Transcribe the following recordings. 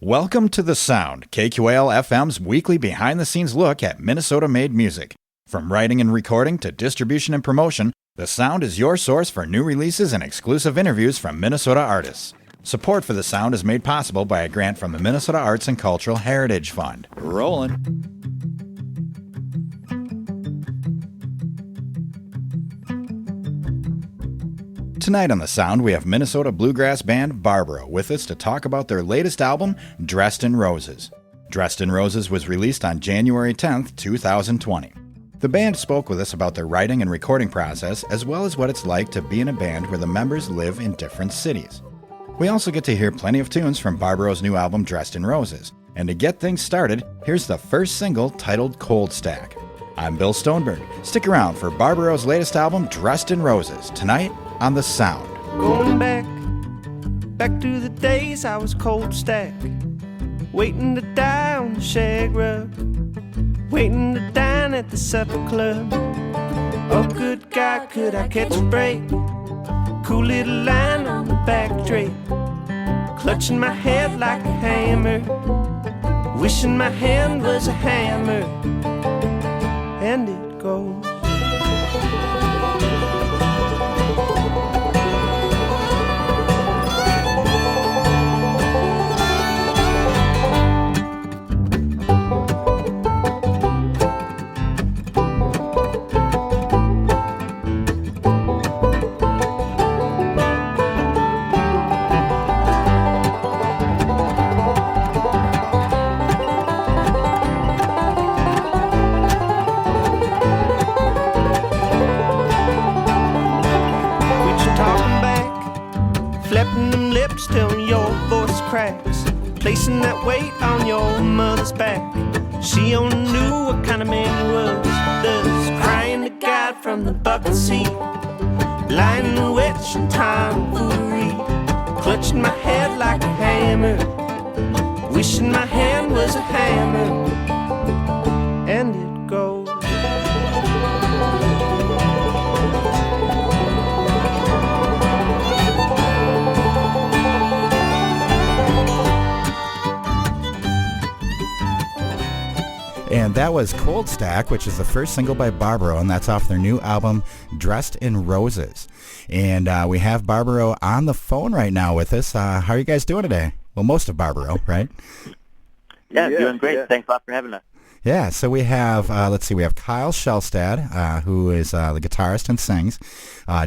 Welcome to The Sound, KQAL FM's weekly behind-the-scenes look at Minnesota-made music. From writing and recording to distribution and promotion, The Sound is your source for new releases and exclusive interviews from Minnesota artists. Support for The Sound is made possible by a grant from the Minnesota Arts and Cultural Heritage Fund. Rollin'. Tonight on The Sound, we have Minnesota bluegrass band Barbaro with us to talk about their latest album, Dressed in Roses. Dressed in Roses was released on January 10th, 2020. The band spoke with us about their writing and recording process, as well as what it's like to be in a band where the members live in different cities. We also get to hear plenty of tunes from Barbaro's new album, Dressed in Roses. And to get things started, here's the first single titled Cold Stack. I'm Bill Stoneberg. Stick around for Barbaro's latest album, Dressed in Roses, tonight on The Sound. Going back to the days I was cold stack, waiting to die on the shag rug, waiting to dine at the supper club. Oh, good God, could I catch a break? Cool little line on the back drape, clutching my head like a hammer, wishing my hand was a hammer. And it goes. Till your voice cracks, placing that weight on your mother's back. She only knew what kind of man he was, thus crying to God from the bucket seat, lying in the wet tomfoolery, clutching my head like a hammer, wishing my hand was a hammer. And it goes. And that was Cold Stack, which is the first single by Barbaro, and that's off their new album, Dressed in Roses. And we have Barbaro on the phone right now with us. How are you guys doing today? Well, most of Barbaro, right? Yeah, doing great. Yeah. Thanks a lot for having us. Yeah, so we have, we have Kyle Shellstad, who is the guitarist and sings,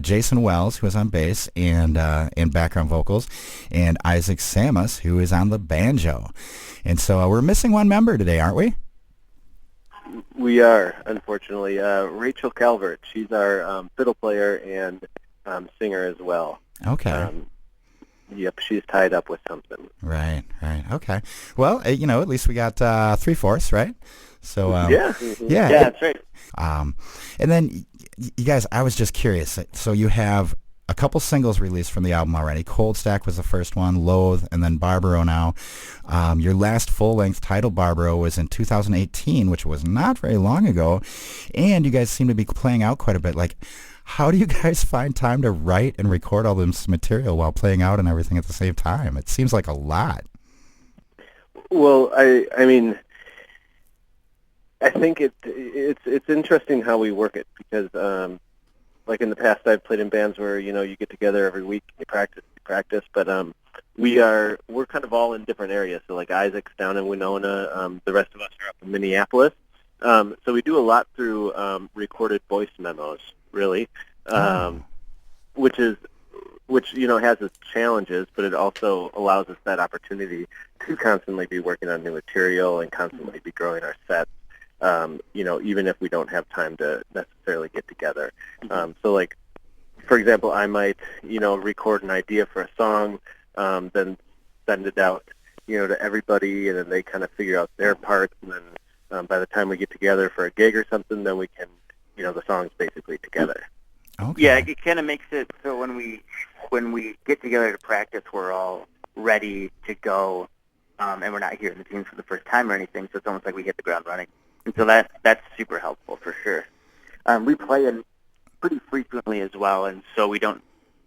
Jason Wells, who is on bass and background vocals, and Isaac Samus, who is on the banjo. And so we're missing one member today, aren't we? We are, unfortunately. Rachel Calvert. She's our fiddle player and singer as well. Okay. Yep, she's tied up with something. Right. Okay. Well, at least we got 3/4, right? So yeah, that's right. And then, you guys, I was just curious. So you have a couple singles released from the album already. Cold Stack was the first one, Loathe, and then Barbaro now. Your last full-length title, Barbaro, was in 2018, which was not very long ago. And you guys seem to be playing out quite a bit. Like, how do you guys find time to write and record all this material while playing out and everything at the same time? It seems like a lot. Well, I mean, I think it's interesting how we work it because like in the past, I've played in bands where you get together every week, you practice, but we're kind of all in different areas. So like Isaac's down in Winona, the rest of us are up in Minneapolis. So we do a lot through recorded voice memos, really, which has its challenges, but it also allows us that opportunity to constantly be working on new material and constantly be growing our sets. Even if we don't have time to necessarily get together. So, like, for example, I might, record an idea for a song, then send it out, to everybody, and then they kind of figure out their parts, and then by the time we get together for a gig or something, then we can, the song's basically together. Okay. Yeah, it kind of makes it so when we get together to practice, we're all ready to go, and we're not hearing the tunes for the first time or anything, so it's almost like we hit the ground running. And so that's super helpful for sure. We play in pretty frequently as well, and so we don't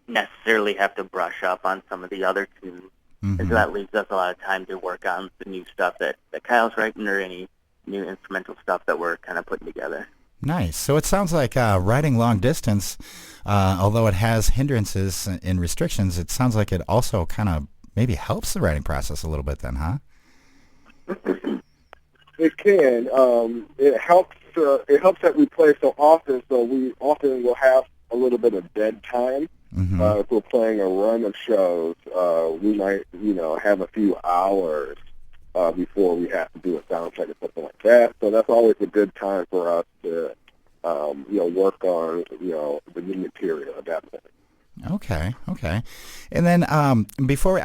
necessarily have to brush up on some of the other tunes And so that leaves us a lot of time to work on the new stuff that Kyle's writing or any new instrumental stuff that we're kind of putting together. Nice. So it sounds like riding long distance, although it has hindrances and restrictions, it sounds like it also kind of maybe helps the writing process a little bit then, huh? It can. It helps. It helps that we play so often, so we often will have a little bit of dead time. If we're playing a run of shows, we might, have a few hours before we have to do a sound check or something like that. So that's always a good time for us to, work on, the new material at that point. Okay. And then I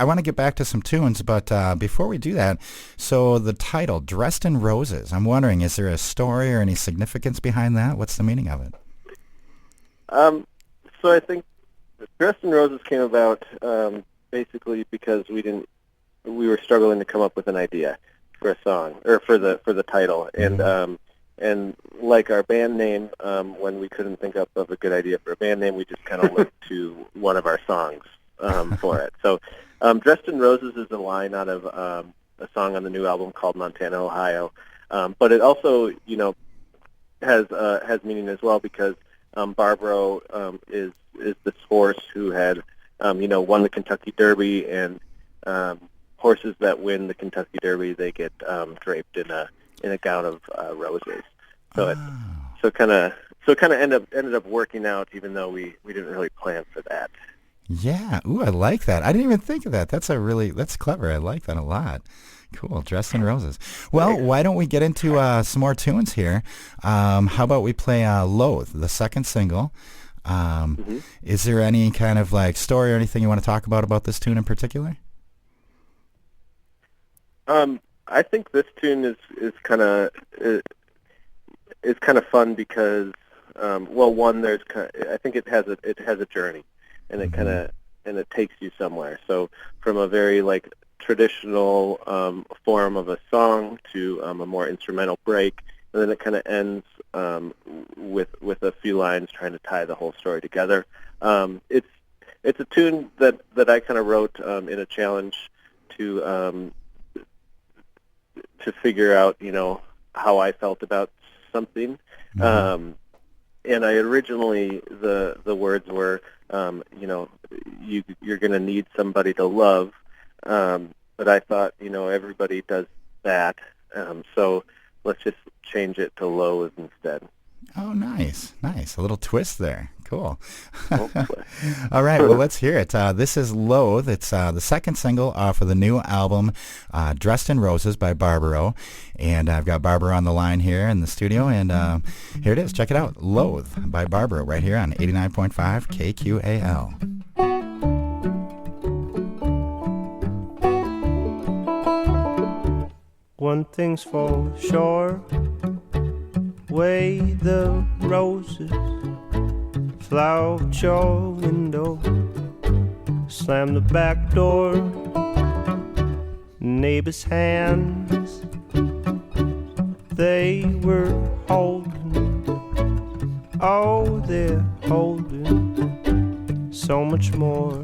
want to get back to some tunes, but before we do that, so the title, Dressed in Roses, I'm wondering, is there a story or any significance behind that? What's the meaning of it? So I think Dressed in Roses came about basically because we were struggling to come up with an idea for a song, or for the title. And like our band name, when we couldn't think up of a good idea for a band name, we just kind of looked to one of our songs for it. So Dressed in Roses is a line out of a song on the new album called Montana, Ohio. But it also, has meaning as well because Barbaro is this horse who had, won the Kentucky Derby, and horses that win the Kentucky Derby, they get draped in a gown of roses. So it kind of ended up working out, even though we didn't really plan for that. Yeah. Ooh, I like that. I didn't even think of that. That's clever. I like that a lot. Cool. Dressed in Roses. Well, why don't we get into some more tunes here? How about we play Loathe, the second single? Is there any kind of like story or anything you want to talk about this tune in particular? I think this tune is kind of fun because one, I think it has a journey, and it takes you somewhere. So from a very like traditional form of a song to a more instrumental break, and then it kind of ends with a few lines trying to tie the whole story together. It's a tune that I kind of wrote in a challenge to figure out, how I felt about something. And I originally, the words were, you're going to need somebody to love. But I thought, everybody does that. So let's just change it to loathe instead. Oh, nice. A little twist there. Cool. All right, well, let's hear it. This is Loathe. It's the second single off of the new album, Dressed in Roses by Barbaro. And I've got Barbaro on the line here in the studio, and here it is. Check it out. Loathe by Barbaro right here on 89.5 KQAL. One thing's for sure, way the roses flower out your window, slam the back door, neighbor's hands they were holding, oh they're holding so much more.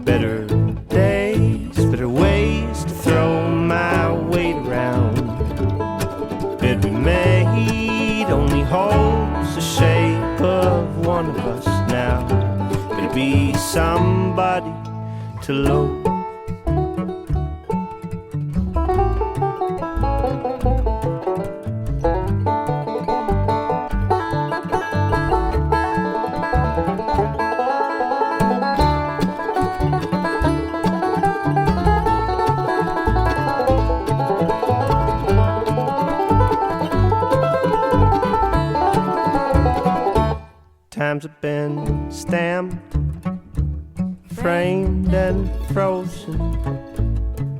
Better days, better ways to throw my weight around. Bed we made only holds the shape of one of us now. Better be somebody to loathe. Times have been stamped, framed and frozen.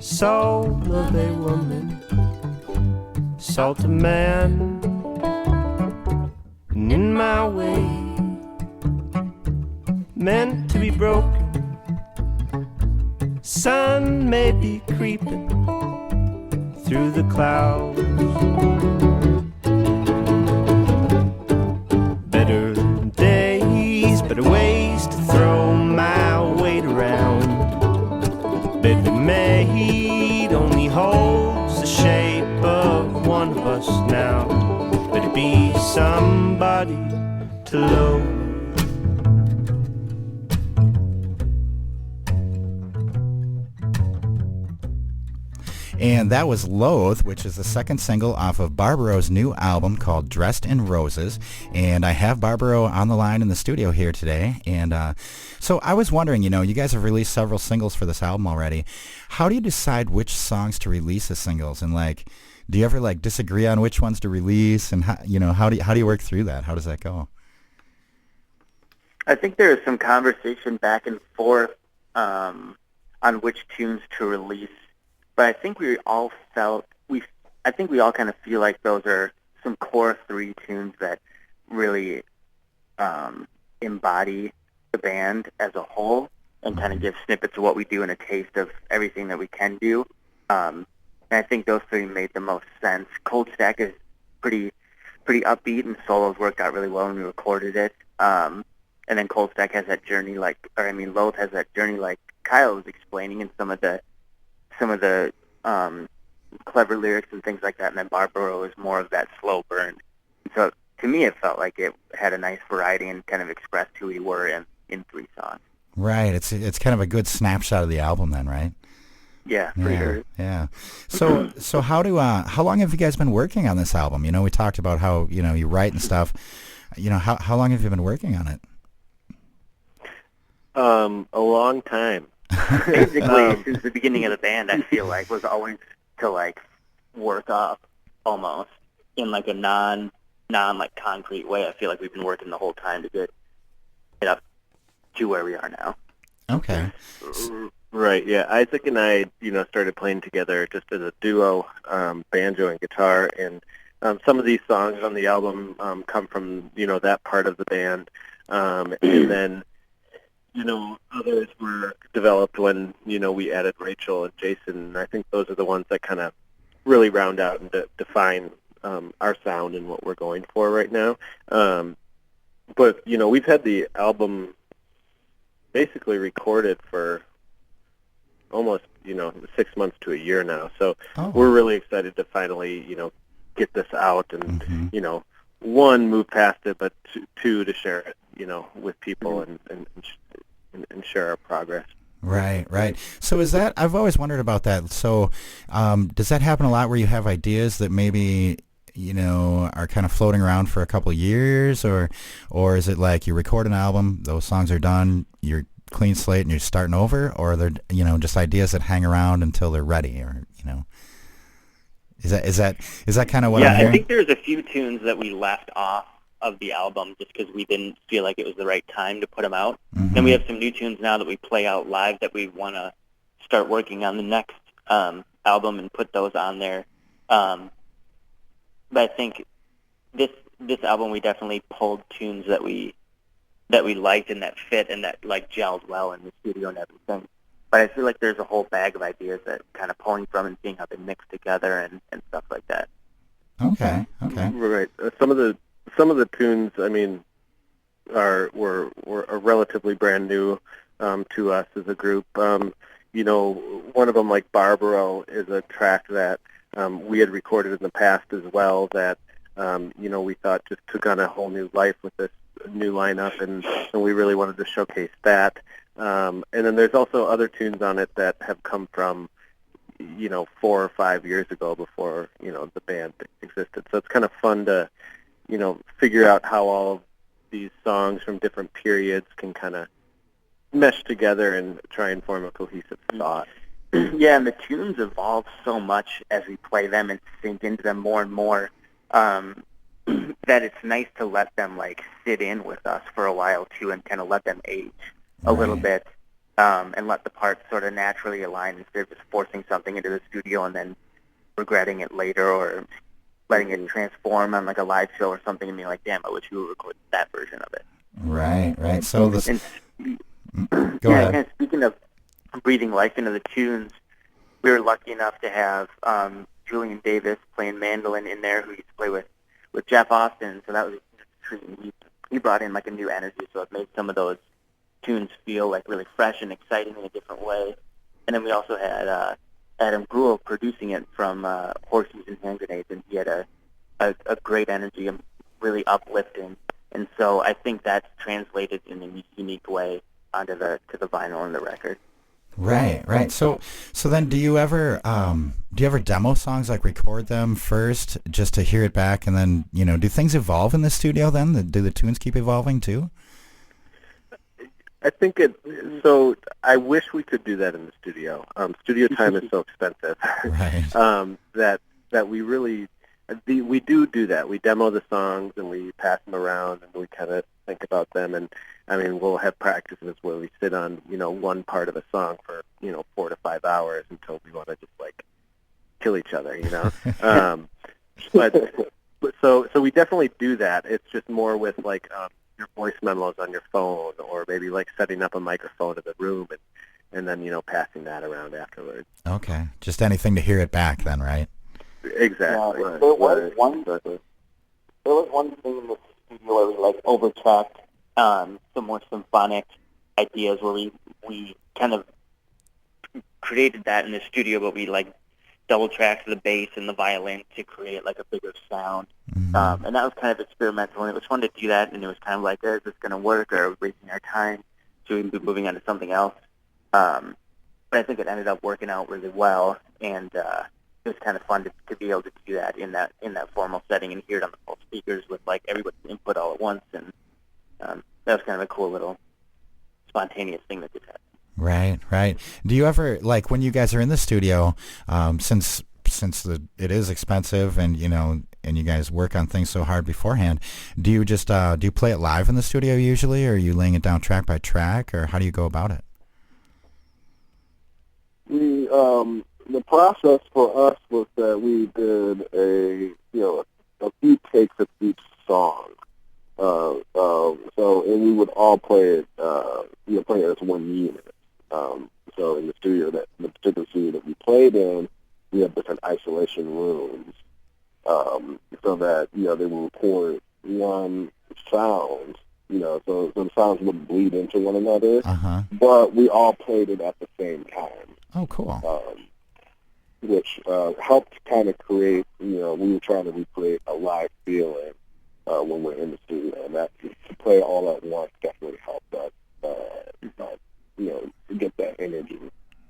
Soul of a woman, salt of man, and in my way, meant to be broken. Sun may be creeping through the clouds. Better days, better ways to throw us now, but to be somebody to love. And that was Loathe, which is the second single off of Barbaro's new album called Dressed in Roses. And I have Barbaro on the line in the studio here today. And so I was wondering, you guys have released several singles for this album already. How do you decide which songs to release as singles? And do you ever disagree on which ones to release? And how do you work through that? How does that go? I think there is some conversation back and forth on which tunes to release. But I think we all kind of feel like those are some core 3 tunes that really embody the band as a whole and kind of give snippets of what we do and a taste of everything that we can do. And I think those 3 made the most sense. Cold Stack is pretty upbeat, and solos worked out really well when we recorded it. And then Cold Stack has that journey Loathe has that journey like Kyle was explaining, and some of the clever lyrics and things like that, and then Barbaro is more of that slow burn. So to me, it felt like it had a nice variety and kind of expressed who we were in 3 songs. Right. It's kind of a good snapshot of the album then, right? Yeah, for sure. Yeah. So how long have you guys been working on this album? We talked about how you write and stuff. How long have you been working on it? A long time. Basically, since the beginning of the band, I feel like was always to work up almost in a non concrete way. I feel like we've been working the whole time to get up to where we are now. Okay. Right. Yeah. Isaac and I, started playing together just as a duo, banjo and guitar, and some of these songs on the album come from that part of the band, and then. Others were developed when, we added Rachel and Jason, and I think those are the ones that kind of really round out and define our sound and what we're going for right now. But, we've had the album basically recorded for almost, 6 months to a year now. So we're really excited to finally, get this out and, one, move past it, but two, to share it, with people and share our progress. Right. So I've always wondered about that. So does that happen a lot where you have ideas that maybe, are kind of floating around for a couple of years, or is it like you record an album, those songs are done, you're clean slate and you're starting over, or they're, just ideas that hang around until they're ready, or, is that kind of what I'm hearing? I think there's a few tunes that we left off of the album just because we didn't feel like it was the right time to put them out. Mm-hmm. Then we have some new tunes now that we play out live that we want to start working on the next album and put those on there. But I think this album we definitely pulled tunes that we liked and that fit and that gelled well in the studio and everything. But I feel like there's a whole bag of ideas that kind of pulling from and seeing how they mix together and stuff like that. Okay. Right. Some of the tunes, were relatively brand new to us as a group. One of them, like Barbaro, is a track that we had recorded in the past as well that, we thought just took on a whole new life with this new lineup, and we really wanted to showcase that. And then there's also other tunes on it that have come from, 4 or 5 years ago before, the band existed. So it's kind of fun to, figure out how all of these songs from different periods can kind of mesh together and try and form a cohesive thought. Yeah, and the tunes evolve so much as we play them and sink into them more and more that it's nice to let them sit in with us for a while too and kind of let them age a little bit and let the parts sort of naturally align instead of just forcing something into the studio and then regretting it later or letting it transform on a live show or something and being like, damn, I wish you would record that version of it. Right. So this... Go ahead. Kind of speaking of breathing life into the tunes, we were lucky enough to have Julian Davis playing mandolin in there, who used to play with Jeff Austin, so that was a treat. He brought in a new energy, so it made some of those tunes feel really fresh and exciting in a different way. And then we also had Adam Gruel producing it from Horseshoes and Hand Grenades, and he had a a great energy and really uplifting. And so I think that's translated in a unique way onto the vinyl and the record. Right. So then do you ever demo songs, like record them first just to hear it back, and then, do things evolve in the studio then? Do the tunes keep evolving too? I think so I wish we could do that in the studio. Studio time is so expensive. Right. That we really, we do that. We demo the songs and we pass them around and we kind of think about them. And I mean, we'll have practices where we sit on, one part of a song for, 4 to 5 hours until we want to just like kill each other, but so we definitely do that. It's just more with like, your voice memos on your phone, or maybe like setting up a microphone in the room and then, passing that around afterwards. Okay. Just anything to hear it back then, right? Exactly. Yeah, right. there was one thing in the studio where we like Overtracked some more symphonic ideas where we kind of created that in the studio, but we like double tracked the bass and the violin to create like a bigger sound. Mm-hmm. And that was kind of experimental, and it was fun to do that, and it was kind of like, is this going to work, or are we wasting our time? Should we be moving on to something else? But I think it ended up working out really well, and it was kind of fun to be able to do that in that formal setting and hear it on the full speakers with like everybody's input all at once, and that was kind of a cool little spontaneous thing that just happened. Right. Do you ever, like, when you guys are in the studio, since it is expensive and and you guys work on things so hard beforehand, do you just do you play it live in the studio usually, or are you laying it down track by track, or how do you go about it? The process for us was that we did a few takes of each song. And we would all play it, play it as one unit. So in the studio, the particular studio that we played in, we have different isolation rooms, so that they will record one sound. So the sounds wouldn't bleed into one another. But we all played it at the same time. Oh, cool. Which helped kind of create, we were trying to recreate a live feeling when we're in the studio, and that to play all at once definitely helped us, get that energy.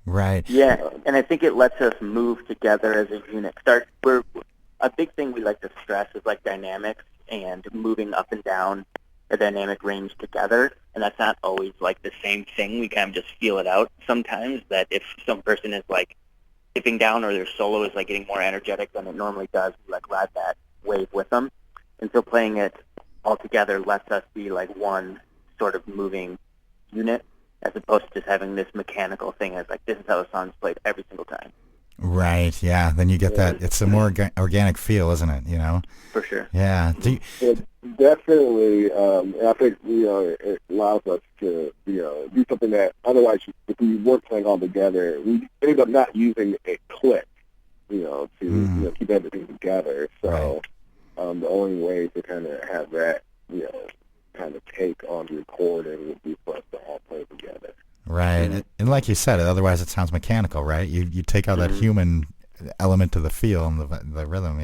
Right. Yeah, and I think it lets us move together as a unit. A big thing we like to stress is like dynamics and moving up and down a dynamic range together, and that's not always like the same thing. We kind of just feel it out sometimes, that if some person is like dipping down or their solo is like getting more energetic than it normally does, we like ride that wave with them. And so playing it all together lets us be like one sort of moving unit, as opposed to just having this mechanical thing as like, this is how the song's played every single time. Right, yeah. Then you get that, it's a more organic feel, isn't it, For sure. Yeah. It definitely, I think, it allows us to, do something that otherwise, if we weren't playing all together, we ended up not using a click, to keep everything together. So the only way to kind of have that, kind of take on the recording would be for us to all play together. Right. And like you said, otherwise it sounds mechanical, right? You take out that human element to the feel and the rhythm,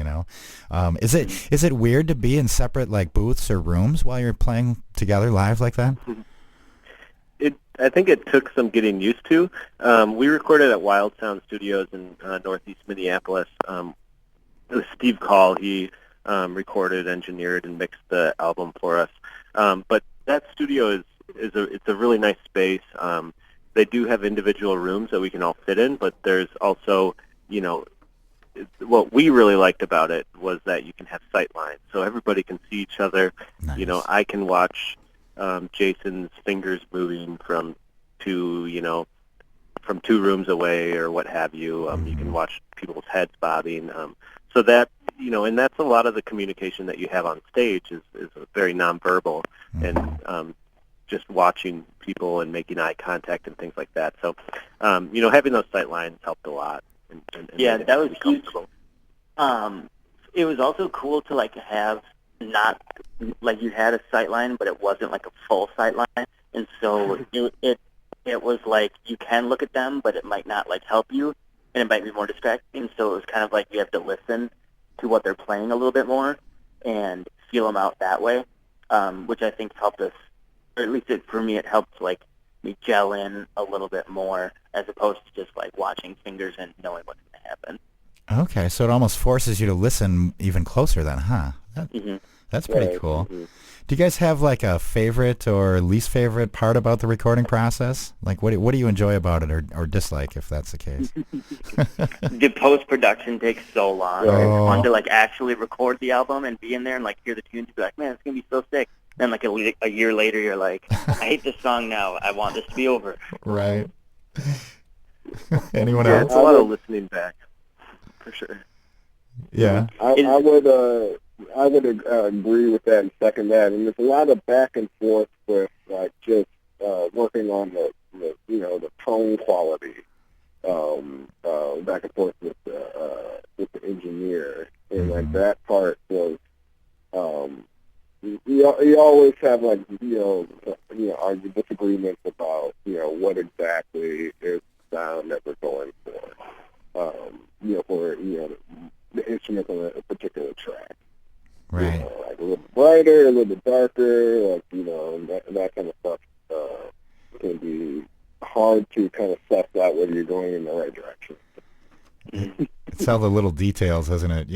Is it weird to be in separate like booths or rooms while you're playing together live like that? I think it took some getting used to. We recorded at Wild Sound Studios in northeast Minneapolis. It was Steve Call. He recorded, engineered, and mixed the album for us. But that studio it's a really nice space. They do have individual rooms that we can all fit in, but there's also, what we really liked about it was that you can have sight lines, so everybody can see each other. Nice. I can watch Jason's fingers moving from two rooms away or what have you. You can watch people's heads bobbing. So that, and that's a lot of the communication that you have on stage is very nonverbal, and just watching people and making eye contact and things like that. So, having those sight lines helped a lot. And yeah, that was huge. It was also cool to like have not like you had a sight line, but it wasn't like a full sight line, and so it was like you can look at them, but it might not like help you, and it might be more distracting. So it was kind of like you have to listen to what they're playing a little bit more and feel them out that way, which I think helped us, or at least for me, it helped like me gel in a little bit more as opposed to just like watching fingers and knowing what's going to happen. Okay, so it almost forces you to listen even closer then, huh? That's pretty cool. Do you guys have like a favorite or least favorite part about the recording process? Like what do you enjoy about it or dislike if that's the case? The post-production takes so long. Oh. It's fun to like actually record the album and be in there and like hear the tunes and be like, man, it's going to be so sick. Then like a year later, you're like, I hate this song now. I want this to be over. Right. Anyone Yeah, else? it's a lot of listening back, for sure. Yeah. I would agree with that and second that. And there's a lot of back and forth with like just working on the tone quality, back and forth with the engineer, and like that part was you always have like argue disagreements about what exactly is the sound that we're going for, for the instrument on a particular track. Right. Like a little brighter, a little bit darker, like that kind of stuff can be hard to kind of suss out whether you're going in the right direction. It's all the little details, isn't it?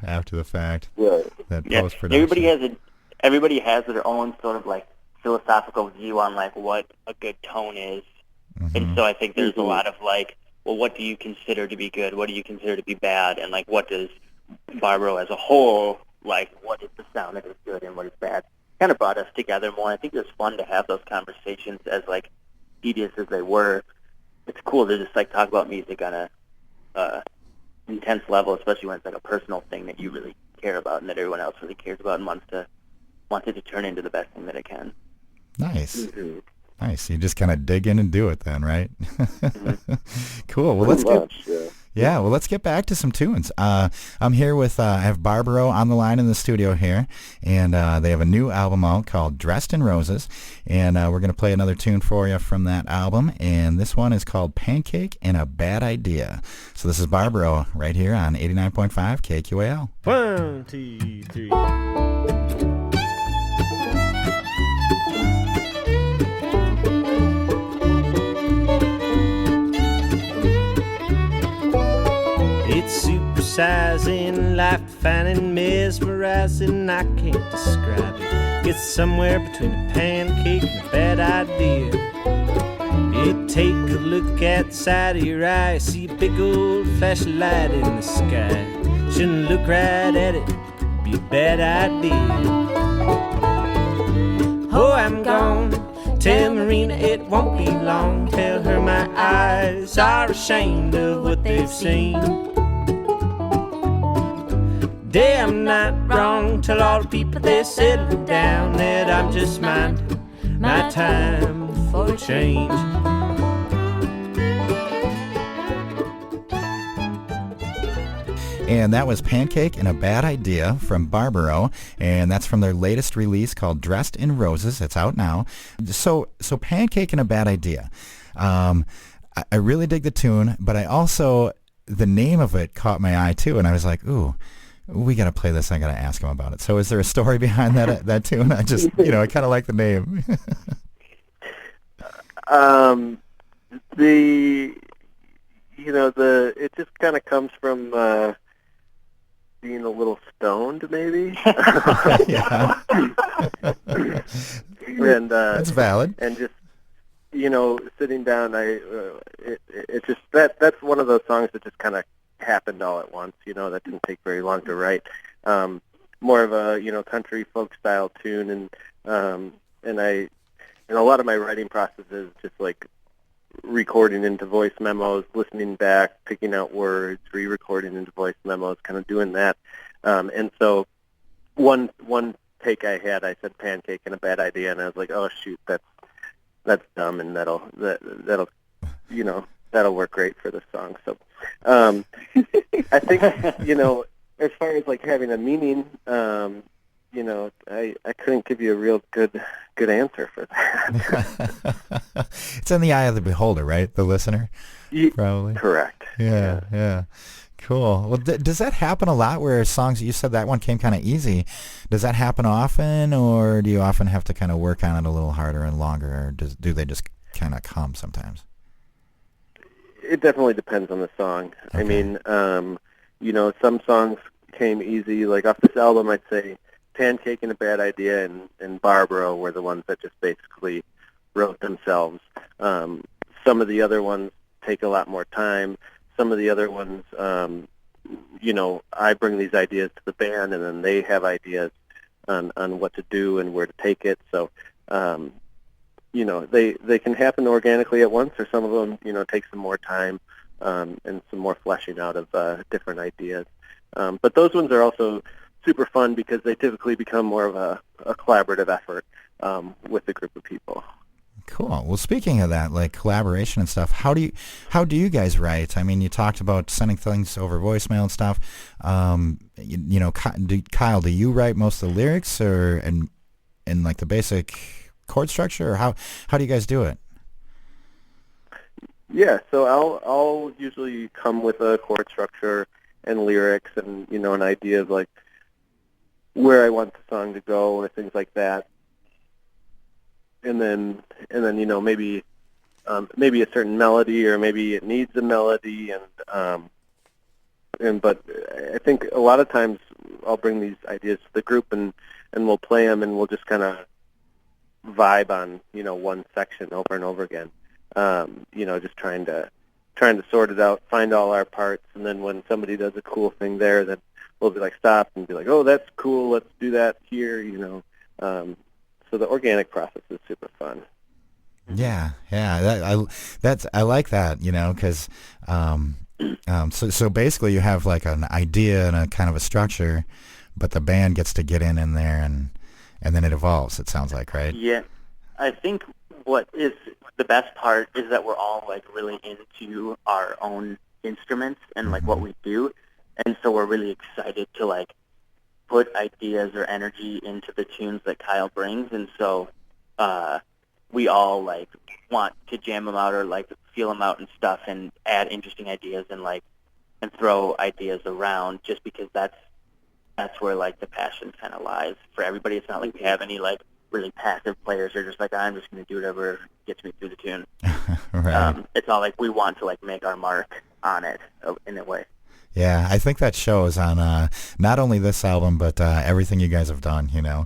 After the fact. Right. That Yeah. post-production. Everybody has their own sort of like philosophical view on like what a good tone is, and so I think there's a lot of like, well, what do you consider to be good? What do you consider to be bad? And like, what does Barbaro as a whole like? What is the sound that is good and what is bad? Kind of brought us together more. I think it was fun to have those conversations as like tedious as they were. It's cool to just like talk about music on a intense level, especially when it's like a personal thing that you really care about and that everyone else really cares about and wants it to turn into the best thing that it can. Nice. Nice. You just kind of dig in and do it then, right? Cool. Well, let's get back to some tunes. I'm here with, I have Barbaro on the line in the studio here, and they have a new album out called Dressed in Roses, and we're going to play another tune for you from that album, and this one is called Pancake and a Bad Idea. So this is Barbaro right here on 89.5 KQAL. 1, 2, 3. It's supersizing, life-defining, mesmerizing, I can't describe it. It's somewhere between a pancake and a bad idea. You take a look outside of your eye, see a big old flash of light in the sky. Shouldn't look right at it, be a bad idea. Oh, I'm gone. Tell Marina it won't be long. Tell her my eyes are ashamed of what they've seen. Damn, not wrong. Tell all the people they're settling down that I'm just minding my time for a change. And that was Pancake and a Bad Idea from Barbaro, and that's from their latest release called Dressed in Roses. It's out now. So Pancake and a Bad Idea. I really dig the tune, but I also, the name of it caught my eye too, and I was like, ooh, we got to play this. I got to ask him about it. So is there a story behind that tune? I just, I kind of like the name. It just kind of comes from being a little stoned, maybe. Yeah. And that's valid. And just sitting down, it's just that's one of those songs that just kind of happened all at once. That didn't take very long to write. More of a country folk style tune, and a lot of my writing process is just like recording into voice memos, listening back, picking out words, re-recording into voice memos, kind of doing that. And so one take I had, I said Pancake and a Bad Idea, and I was like, oh shoot, that's dumb, and that'll work great for this song. So I think as far as like having a meaning, I couldn't give you a real good answer for that. It's in the eye of the beholder, right? The listener, probably. Correct. Yeah. Cool. Well, does that happen a lot where songs, you said that one came kind of easy. Does that happen often, or do you often have to kind of work on it a little harder and longer, or do they just kind of come sometimes? It definitely depends on the song. Okay. I mean, some songs came easy. Like off this album, I'd say Pancake and A Bad Idea and Barbaro were the ones that just basically wrote themselves. Some of the other ones take a lot more time. Some of the other ones, I bring these ideas to the band, and then they have ideas on what to do and where to take it. So, they can happen organically at once, or some of them, take some more time and some more fleshing out of different ideas. But those ones are also super fun because they typically become more of a collaborative effort with a group of people. Cool. Well, speaking of that, like collaboration and stuff, how do you guys write? I mean, you talked about sending things over voicemail and stuff. Kyle, do you write most of the lyrics, or in like the basic chord structure, or how do you guys do it? Yeah, so I'll usually come with a chord structure and lyrics, and an idea of like where I want the song to go or things like that. And then maybe a certain melody, or maybe it needs a melody, but I think a lot of times I'll bring these ideas to the group and we'll play them, and we'll just kind of vibe on one section over and over again. Just trying to sort it out, find all our parts, and then when somebody does a cool thing there, then we'll be like stop and be like, oh, that's cool, let's do that here. So the organic process is super fun. Yeah. I like that, because so basically you have like an idea and a kind of a structure, but the band gets to get in there and then it evolves. It sounds like, right? Yeah, I think what is the best part is that we're all like really into our own instruments and like what we do, and so we're really excited to like put ideas or energy into the tunes that Kyle brings, and so we all like want to jam them out or like feel them out and stuff, and add interesting ideas and throw ideas around, just because that's where like the passion kind of lies for everybody. It's not like we have any like really passive players who are just like, I'm just going to do whatever gets me through the tune. Right. It's all like we want to like make our mark on it in a way. Yeah, I think that shows on not only this album, but everything you guys have done, Yeah,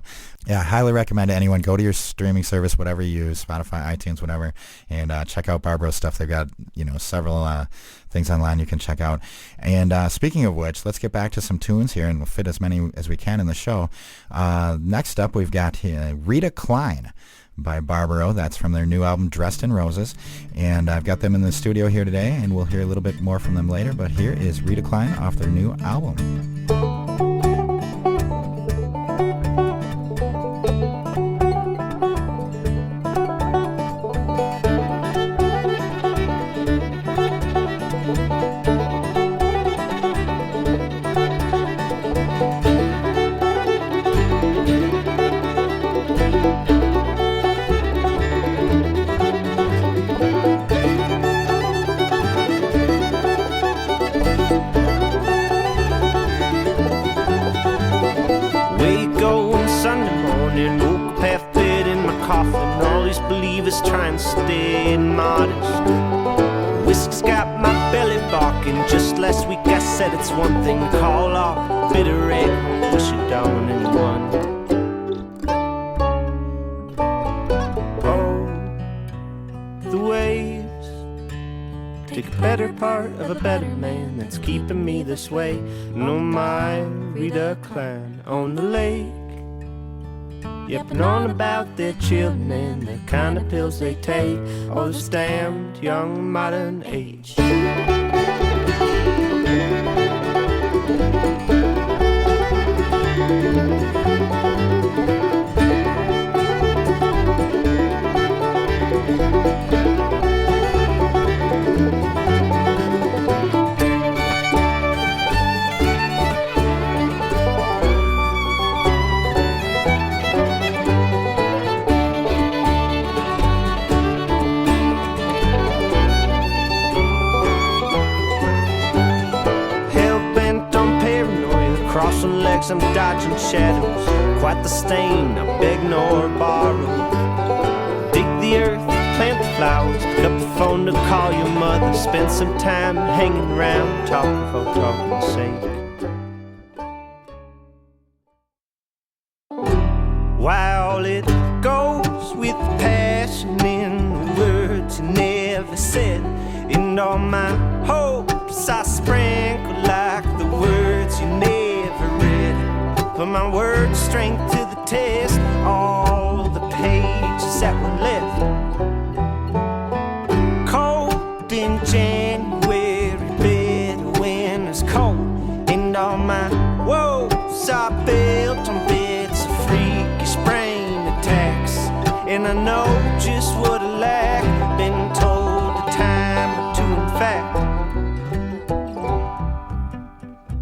I highly recommend to anyone, go to your streaming service, whatever you use, Spotify, iTunes, whatever, and check out Barbaro's stuff. They've got, several things online you can check out. And speaking of which, let's get back to some tunes here, and we'll fit as many as we can in the show. Next up, we've got Rita Klein by Barbaro. That's from their new album, Dressed in Roses. And I've got them in the studio here today, and we'll hear a little bit more from them later. But here is Rita Klein off their new album. Trying to stay modest. Whiskey's got my belly barking. Just last week I said it's one thing to call off bitter egg, wish it on anyone. Oh, the waves take a better part of a better man that's keeping me this way. No, my Rita Klein on the lake, yipping on about their children and the kind of pills they take. Oh, this damned young modern age. crossing legs, I'm dodging shadows. Quite the stain, I beg nor borrow. Dig the earth, plant the flowers, pick up the phone to call your mother. Spend some time hanging around, talking for talking's sake. While it goes with passion in the words you never said, and all my hopes I sprinkle like the words you never read. Put my words strength to the test, all the pages that were left. Cold in January, bitter winter's cold, and all my woes are built on bits of freakish brain attacks. And I know just what I lack, been told a time or two in fact.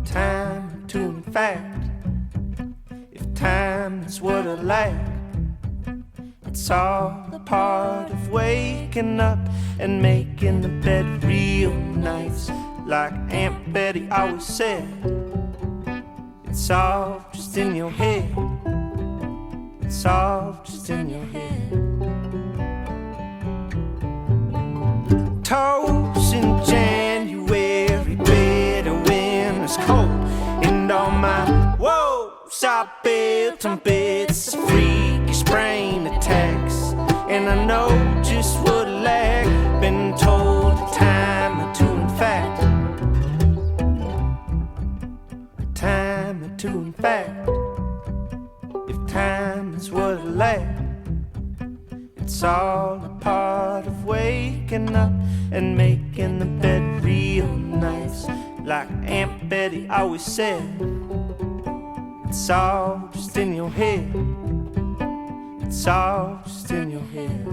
Time or two in fact. If time is what I lack, it's all a part of waking up and making the bed real nice. Like Aunt Betty always said, it's all just in your head. It's all just in your head. Toes in January, bitter winter's cold, and all my woes are built on bits of freakish brain attacks. And I know just what I lack, been told a time or two in fact. A time or two in fact. If time is what I lack, it's all a part of waking up and making the bed real nice. Like Aunt Betty always said, it's all just in your head. It's all just in your head.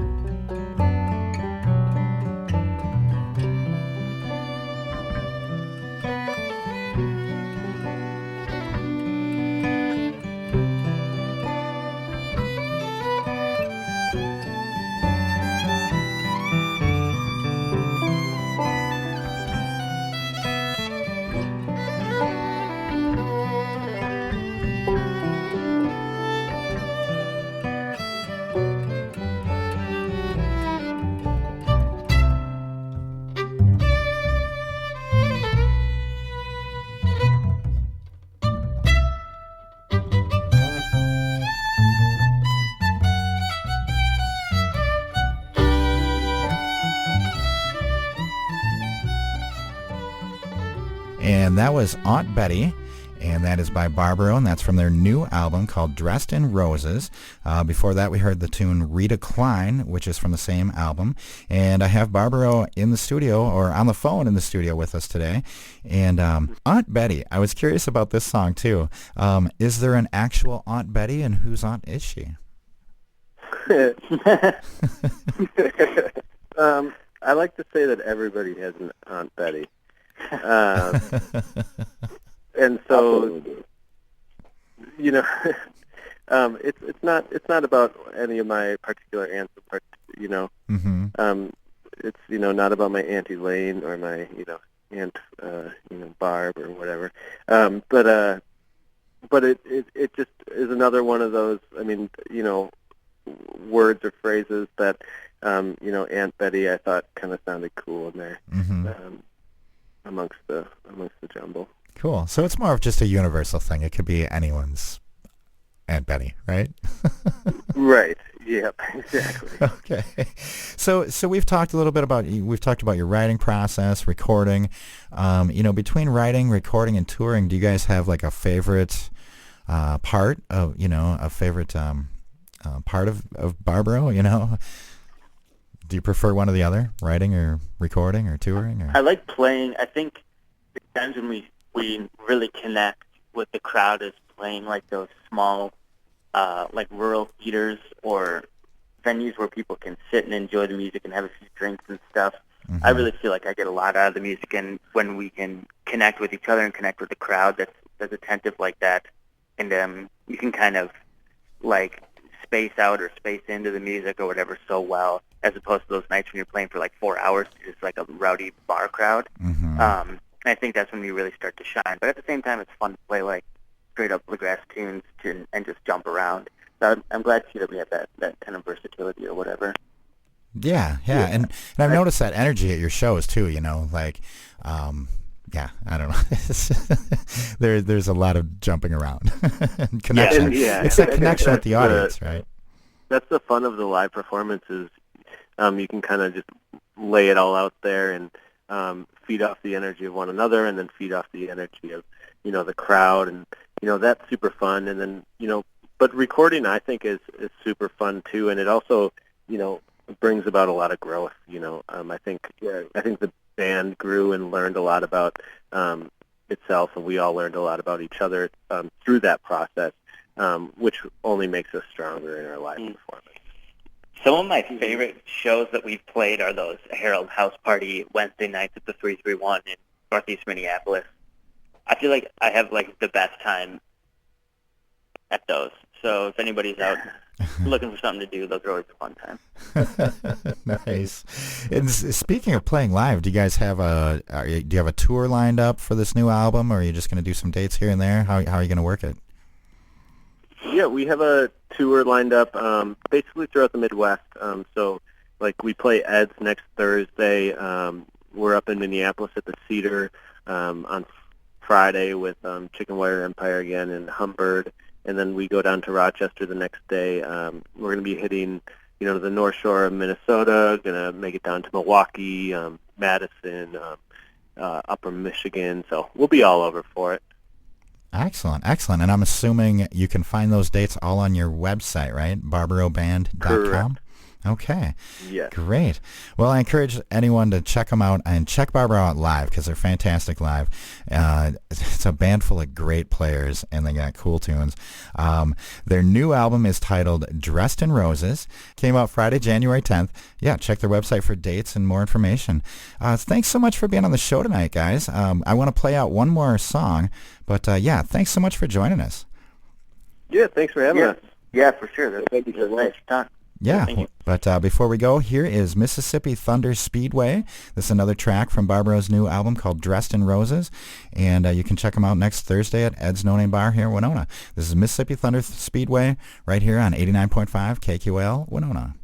And that was Aunt Betty, and that is by Barbaro, and that's from their new album called Dressed in Roses. Before that, we heard the tune Rita Klein, which is from the same album. And I have Barbaro in the studio, or on the phone in the studio with us today. And Aunt Betty, I was curious about this song too. Is there an actual Aunt Betty, and whose aunt is she? I like to say that everybody has an Aunt Betty. And so, you know, it's not about any of my particular aunts. You know, it's not about my Aunt Elaine or my Aunt Barb or whatever. But it just is another one of those. I mean, words or phrases that Aunt Betty I thought kind of sounded cool in there. Amongst the jumble. Cool. So it's more of just a universal thing. It could be anyone's Aunt Betty, right? Right. Yep. Exactly. Okay. So we've talked a little bit about your writing process, recording. Between writing, recording, and touring, do you guys have like a favorite part of part of Barbaro? Do you prefer one or the other, writing or recording or touring? Or? I like playing. I think the times when we really connect with the crowd is playing like those small, like rural theaters or venues where people can sit and enjoy the music and have a few drinks and stuff. I really feel like I get a lot out of the music, and when we can connect with each other and connect with the crowd that's attentive like that, and you can kind of like space out or space into the music or whatever so well, as opposed to those nights when you're playing for like 4 hours to just like a rowdy bar crowd. I think that's when we really start to shine. But at the same time, it's fun to play like straight up bluegrass tunes and just jump around. So I'm glad to see that we have that kind of versatility or whatever. Yeah. And I've noticed that energy at your shows too, like, yeah, I don't know. There's a lot of jumping around and connection. It's that connection with the audience, right? That's the fun of the live performances. You can kind of just lay it all out there and feed off the energy of one another, and then feed off the energy of the crowd, and that's super fun. And then but recording, I think, is super fun too, and it also brings about a lot of growth. I think the band grew and learned a lot about itself, and we all learned a lot about each other through that process, which only makes us stronger in our live performance. Some of my favorite shows that we've played are those Harold House Party Wednesday nights at the 331 in Northeast Minneapolis. I feel like I have the best time at those. So if anybody's out looking for something to do, those are always a fun time. Nice. And speaking of playing live, do you guys have a tour lined up for this new album, or are you just going to do some dates here and there? How are you going to work it? Yeah, we have a tour lined up basically throughout the Midwest. So we play Ed's next Thursday. We're up in Minneapolis at the Cedar on Friday with Chicken Wire Empire again in Humbird. And then we go down to Rochester the next day. We're going to be hitting, the North Shore of Minnesota, going to make it down to Milwaukee, Madison, Upper Michigan. So we'll be all over for it. Excellent. And I'm assuming you can find those dates all on your website, right? barbaroband.com? Correct. Okay. Yeah. Great. Well, I encourage anyone to check them out and check Barbaro out live because they're fantastic live. It's a band full of great players, and they got cool tunes. Their new album is titled Dressed in Roses. Came out Friday, January 10th. Yeah, check their website for dates and more information. Thanks so much for being on the show tonight, guys. I want to play out one more song, but thanks so much for joining us. Yeah, thanks for having us. Yeah, for sure. Thank you so much. Yeah, but before we go, here is Mississippi Thunder Speedway. This is another track from Barbaro's new album called Dressed in Roses, and you can check them out next Thursday at Ed's No Name Bar here in Winona. This is Mississippi Thunder Speedway right here on 89.5 KQAL Winona.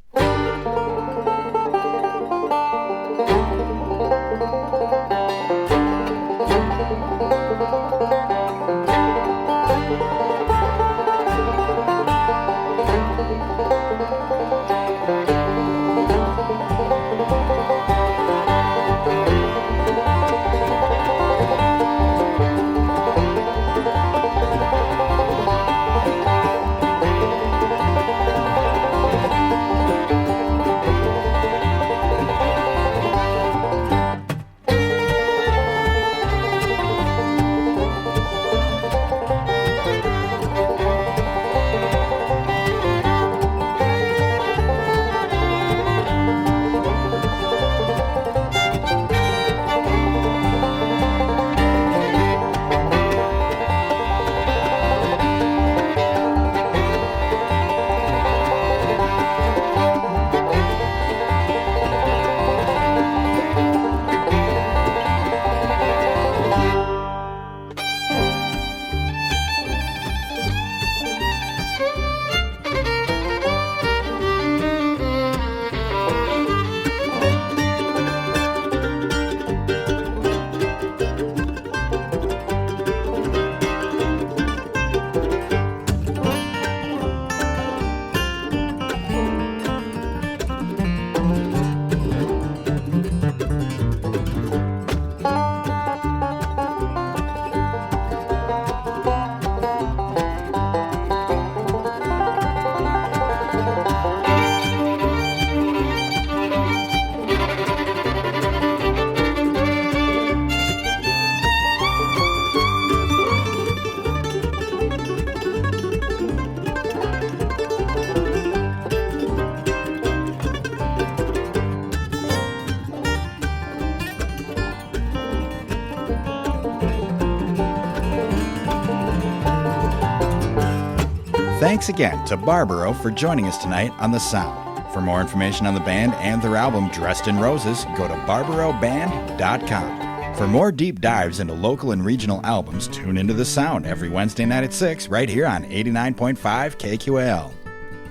Thanks again to Barbaro for joining us tonight on The Sound. For more information on the band and their album Dressed in Roses, go to barbaroband.com. For more deep dives into local and regional albums, tune into The Sound every Wednesday night at 6 right here on 89.5 KQAL.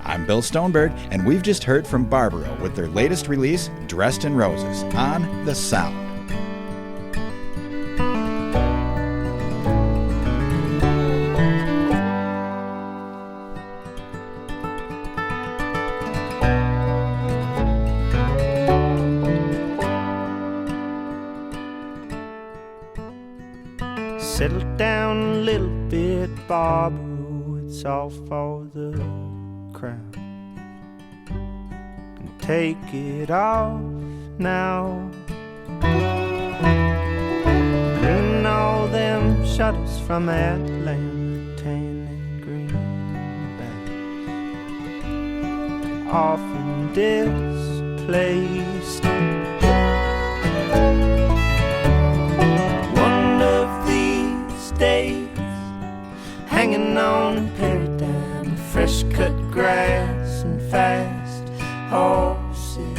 I'm Bill Stoneberg, and we've just heard from Barbaro with their latest release, Dressed in Roses, on The Sound. Settle down a little bit, Barbaro, it's all for the crowd. And take it off now. Bring all them shutters from Atlanta, tan and greenback, often displaced. Days hanging on a paradigm of fresh cut grass and fast horses.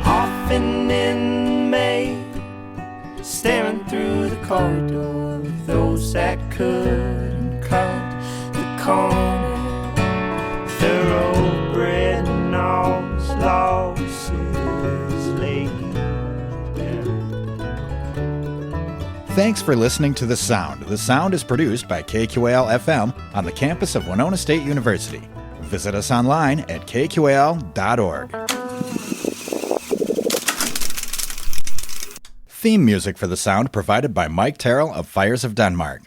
Often in May, staring through the corridor of those that couldn't cut the corner. Thoroughbred and all's losses laid bare. Thanks for listening to The Sound. The Sound is produced by KQAL FM on the campus of Winona State University. Visit us online at kqal.org. Theme music for The Sound provided by Mike Terrell of Fires of Denmark.